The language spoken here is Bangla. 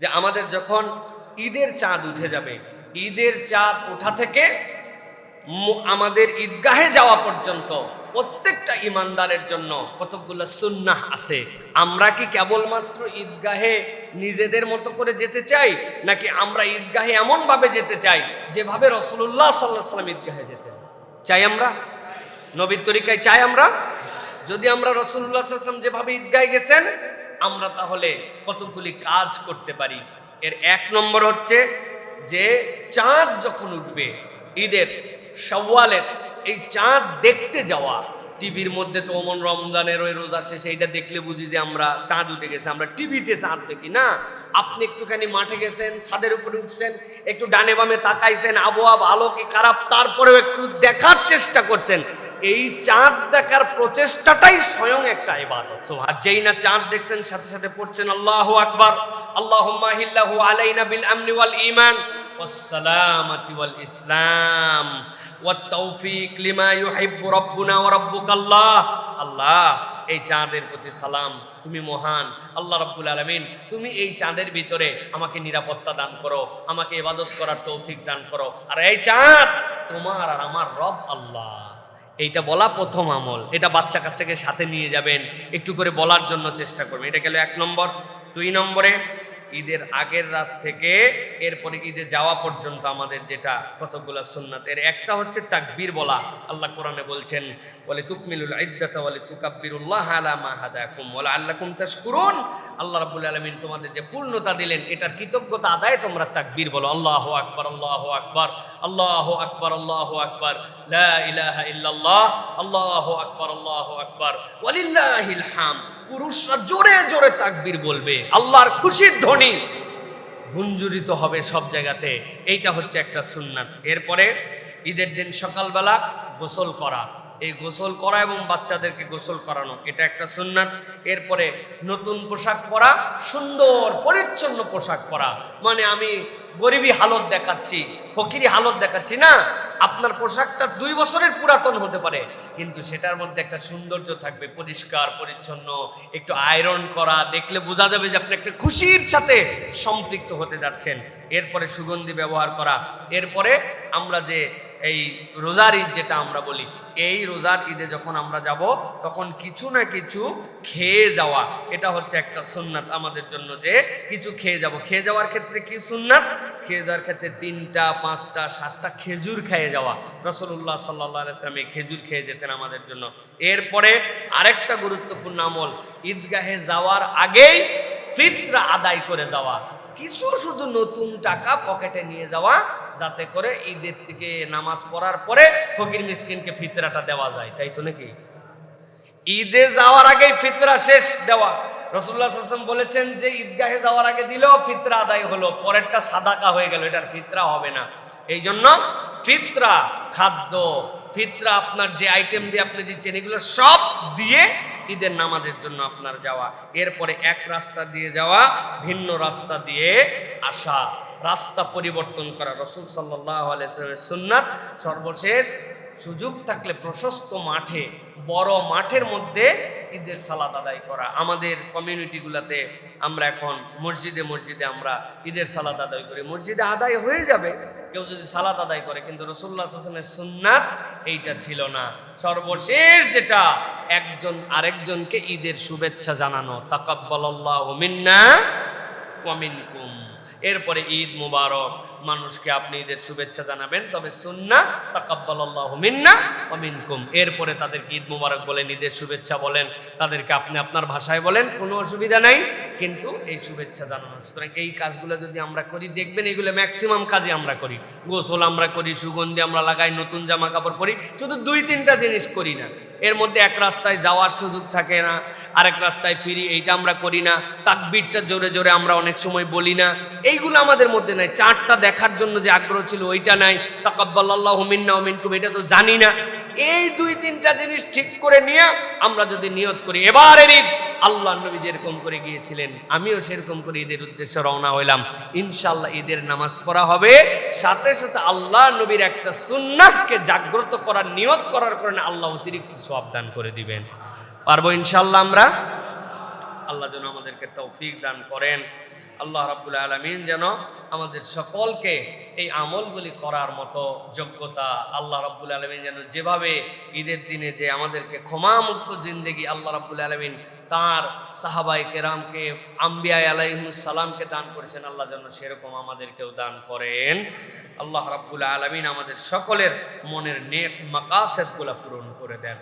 যে আমাদের যখন ঈদের চাঁদ উঠে যাবে, ঈদের চাঁদ ওঠা থেকে আমাদের ঈদগাহে যাওয়া পর্যন্ত প্রত্যেকটা ইমানদারের জন্য কতগুলো সুন্নাহ আছে। আমরা কি কেবলমাত্র ঈদগাহে নিজেদের মতো করে যেতে চাই, নাকি আমরা ঈদগাহে এমন ভাবে যেতে চাই যেভাবে রাসূলুল্লাহ সাল্লাল্লাহু আলাইহি ওয়াসাল্লাম ঈদগাহে যেতেন? চাই আমরা নবীর তরিকায় চাই আমরা? যদি আমরা রাসূলুল্লাহ সাল্লাল্লাহু আলাইহি ওয়াসাল্লাম যেভাবে ঈদগাহে গেছেন আমরা তাহলে কতগুলি কাজ করতে পারি। এর এক নম্বর হচ্ছে যে চাঁদ যখন উঠবে ঈদের শাওয়ালের, এই চাঁদ দেখতে যাওয়া। টিভির মধ্যে তো অমন রমজানের ওই রোজা শেষে এইটা দেখলে বুঝি যে আমরা চাঁদ উঠে গেছে, আমরা টিভিতে চাঁদ দেখি না। আপনি একটুখানি মাঠে গেছেন, ছাদের উপরে উঠছেন, একটু ডানে বামে তাকাইছেন, আবহাওয়া ভালো কি খারাপ, তারপরেও একটু দেখার চেষ্টা করছেন। এই চাঁদ দেখার প্রচেষ্টাটাই স্বয়ং একটা ইবাদত। আর যেই না চাঁদ দেখছেন সাথে সাথে পড়ছেন আল্লাহু আকবার, আল্লাহুম্মা হিল্লাহু আলাইনা বিল আমনি ওয়াল ঈমান ওয়াস সালামাতি ওয়াল ইসলাম ওয়াত তাওফিক লিমা ইউহিব্বু রাব্বুনা ওয়া রাব্বুকাল্লাহ। আল্লাহ, এই চাঁদের প্রতি সালাম, তুমি মহান আল্লাহ রাব্বুল আলামিন, তুমি এই চাঁদের ভিতরে আমাকে নিরাপত্তা দান করো, আমাকে ইবাদত করার তৌফিক দান করো। আর এই চাঁদ তোমার আর আমার রব আল্লাহ। এইটা বলা প্রথম আমল। এটা বাচ্চা কাচ্চাকে সাথে নিয়ে যাবেন, একটু করে বলার জন্য চেষ্টা করবেন। এটা গেল এক নম্বর। দুই নম্বরে ঈদের আগের রাত থেকে এরপরে ঈদে যাওয়া পর্যন্ত আমাদের যেটা কতগুলো সুন্নাত, এর একটা হচ্ছে তাকবীর বলা। আল্লাহ কোরআনে বলছেন ওয়ালি তুকমিলুল ইদ্দাতা ওয়ালি তুকাব্বিরুল্লাহ আলা মা হাদাকুম ওয়া লাআল্লাকুম তাশকুরুন। আল্লাহ রাব্বুল আলামিন তোমাদের যে পূর্ণতা দিলেন এটার কৃতজ্ঞতা আদায়ে তোমরা তাকবীর বলো। আল্লাহু আকবার, আল্লাহু আকবার, আল্লাহু আকবার, আল্লাহু আকবার, লা ইলাহা ইল্লাল্লাহ, আল্লাহু আকবার, আল্লাহু আকবার, ওয়ালিল্লাহিল হামদ। পুরুষরা জোরে জোরে তাকবীর বলবে, আল্লাহর খুশির ধ্বনি গুঞ্জরিত হবে সব জায়গাতে। এইটা হচ্ছে একটা সুন্নাত। এরপরে ঈদের দিন সকালবেলা গোসল করা, এই গোসল করা এবং বাচ্চাদেরকে গোসল করানো, এটা একটা সুন্নাত। এরপরে নতুন পোশাক পরা, সুন্দর পরিচ্ছন্ন পোশাক পরা। মানে আমি গরিবী হালত দেখাচ্ছি, ফকিরি হালত দেখাচ্ছি না। আপনার পোশাকটা 2 বছরের পুরাতন হতে পারে, কিন্তু সেটার মধ্যে একটা সৌন্দর্য থাকবে, পরিষ্কার পরিচ্ছন্ন, একটু আয়রন করা, দেখলে বোঝা যাবে যে আপনি একটা খুশির সাথে সম্পৃক্ত হতে যাচ্ছেন। এরপরে সুগন্ধি ব্যবহার করা। এরপরে আমরা যে এই রোজার ঈদ যেটা আমরা বলি, এই রোজার ঈদে যখন আমরা যাব তখন কিছু না কিছু খেয়ে যাওয়া, এটা হচ্ছে একটা সুন্নাত আমাদের জন্য, যে কিছু খেয়ে যাব। খেয়ে যাওয়ার ক্ষেত্রে কি সুন্নাত? খেয়ে যাওয়ার ক্ষেত্রে 3টা 5টা 7টা খেজুর খেয়ে যাওয়া। রাসূলুল্লাহ সাল্লাল্লাহু আলাইহি ওয়াসাল্লাম খেজুর খেয়ে যেতেন আমাদের জন্য। এরপরে আরেকটা গুরুত্বপূর্ণ আমল, ঈদগাহে যাওয়ার আগেই ফিতরা আদায় করে যাওয়া। কিছু শুধু নতুন টাকা পকেটে নিয়ে যাওয়া, যাতে করে ঈদের থেকে নামাজ পড়ার পরে ফকির মিসকিনকে ফিতরাটা দেওয়া যায়, তাই তো নাকি? ঈদে যাওয়ার আগেই ফিতরা শেষ দেওয়া। রাসূলুল্লাহ সাল্লাল্লাহু আলাইহি ওয়াসাল্লাম বলেছেন যে ঈদগাহে যাওয়ার আগে দিলেও ফিতরা আদায় হলো, পরেরটা সাদাকা হয়ে গেল, এটার ফিতরা হবে না। এই জন্য ফিতরা, খাদ্য, ফিতরা আপনার যে আইটেম দিয়ে আপনি দিচ্ছেন এগুলো সব দিয়ে ঈদের নামাজের জন্য আপনার যাওয়া। এরপরে এক রাস্তা দিয়ে যাওয়া, ভিন্ন রাস্তা দিয়ে আসা, রাস্তা পরিবর্তন করা রাসূল সাল্লাল্লাহু আলাইহি ওয়াসাল্লামের সুন্নাত। সর্বশেষ সুযোগ থাকলে প্রশস্ত মাঠে, বড় মাঠের মধ্যে ঈদের সালাত আদায় করা। আমাদের কমিউনিটিগুলোতে আমরা এখন মসজিদে মসজিদে আমরা ঈদের সালাত আদায় করি। মসজিদে আদায় হয়ে যাবে কেউ যদি সালাত আদায় করে, কিন্তু রাসূলুল্লাহ সাল্লাল্লাহু আলাইহি ওয়াসাল্লামের সুন্নাত এইটা ছিল না। সর্বশেষ যেটা, একজন আরেকজনকে ঈদের শুভেচ্ছা জানানো, তাকাব্বালাল্লাহু মিন্না ওয়া মিনকুম। এরপরে ঈদ মুবারক, মানুষকে আপনি ঈদের শুভেচ্ছা জানাবেন, তবে সুন্নাহ তাকাব্বালাল্লাহু মিন্না ওয়া মিনকুম। এরপরে তাদেরকে ঈদ মুবারক বলেন, ঈদের শুভেচ্ছা বলেন, তাদেরকে আপনি আপনার ভাষায় বলেন, কোনো অসুবিধা নাই, কিন্তু এই শুভেচ্ছা জানানো। সুতরাং এই কাজগুলো যদি আমরা করি, দেখবেন এগুলো ম্যাক্সিমাম কাজে আমরা করি। গোসল আমরা করি, সুগন্ধি আমরা লাগাই, নতুন জামা কাপড় পরি, শুধু 2-3টা জিনিস করি না। এর মধ্যে এক রাস্তায় যাওয়ার সুযোগ থাকে না, আরেক রাস্তায় ফিরি, এইটা আমরা করি না। তাকবীরটা জোরে জোরে আমরা অনেক সময় বলি না, এইগুলো আমাদের মধ্যে নাই। চাঁদটা দেখার জন্য যে আগ্রহ ছিল ওইটা নাই। তাকাব্বালাল্লাহু মিন্না ওয়া মিনকুম এটা তো জানি না। এই 2-3টা জিনিস ঠিক করে নিয়ে আমরা যদি নিয়ত করি, এবারের ঈদ আল্লাহর নবী যেরকম করে গিয়েছিলেন আমিও সেরকম করে ঈদের উদ্দেশ্যে রওনা হইলাম, ইনশাআল্লাহ ঈদের নামাজ পড়া হবে। সাথে সাথে আল্লাহর নবীর একটা সুন্নাহকে জাগ্রত করার নিয়ত করার কারণে আল্লাহ অতিরিক্ত সওয়াব দান করে দিবেন। পারবো ইনশাআল্লাহ আমরা? আল্লাহ যেন আমাদেরকে তৌফিক দান করেন। আল্লাহ রাব্বুল আলামিন যেন আমাদের সকলকে এই আমলগুলি করার মতো যোগ্যতা, আল্লাহ রাব্বুল আলামিন যেন যেভাবে ঈদের দিনে যে আমাদেরকে ক্ষমামুক্ত জিন্দেগি আল্লাহ রাব্বুল আলামিন তার সাহাবায়ে কেরামকে, আম্বিয়া আলাইহিস সালামকে দান করেছেন, আল্লাহ যেন সেরকম আমাদেরকেও দান করেন। আল্লাহ রাব্বুল আলামিন আমাদের সকলের মনের নেক মাকাসেদগুলো পূরণ করে দেন।